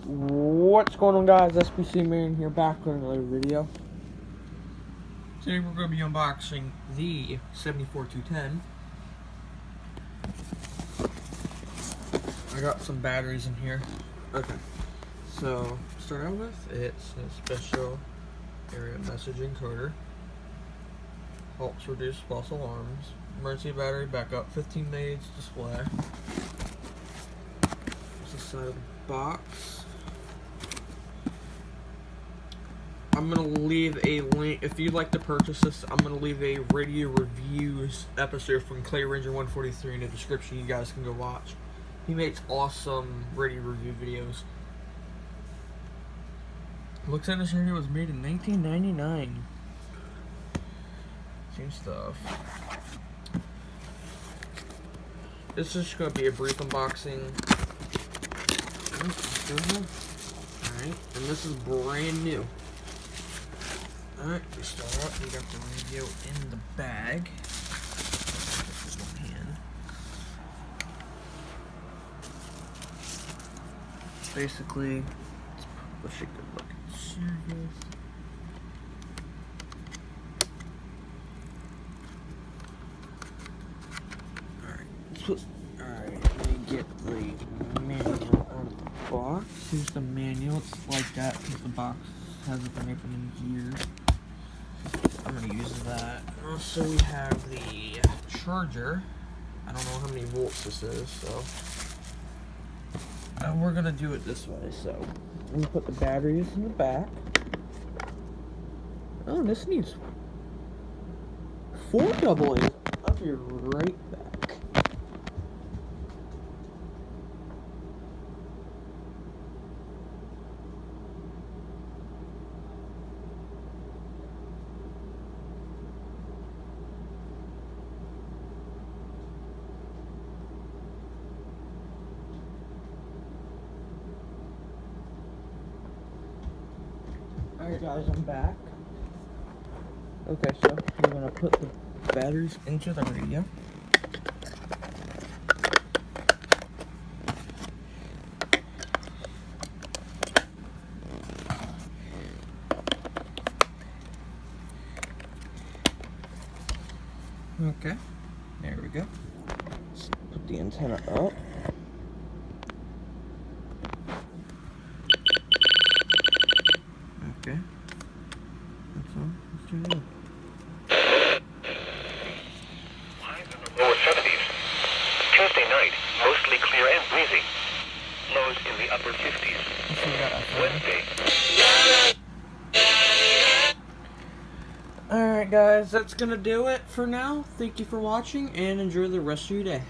What's going on, guys? SBC Man here, back with another video. Today we're going to be unboxing the 74210. I got some batteries in here. Okay, so start out with, it's a special area message encoder. Helps reduce false alarms. Emergency battery backup, 15 mAh display. That's the side of the box. I'm going to leave a link, if you'd like to purchase this, I'm going to leave a radio reviews episode from Clay Ranger 143 in the description. You guys can go watch. He makes awesome radio review videos. Looks like this radio was made in 1999. Same stuff. This is just going to be a brief unboxing. Alright, and this is brand new. Alright, we start up. We got the radio in the bag. This is one hand. Basically, let's take a good look at the service. Alright, let me get the manual out of the box. Here's the manual. It's like that because the box hasn't been opened in years. I'm going to use that. Also, we have the charger. I don't know how many volts this is, so we're going to do it this way. So, we put the batteries in the back. Oh, this needs 4 AA's. I'll be right back. Alright guys, I'm back. Okay, so I'm gonna put the batteries into the radio. Okay, there we go. Let's put the antenna up. Okay. That's all. Let's turn it on. Highs in the lower 70s. Tuesday night, mostly clear and breezy. Lows in the upper 50s. Wednesday. Alright guys, that's gonna do it for now. Thank you for watching and enjoy the rest of your day.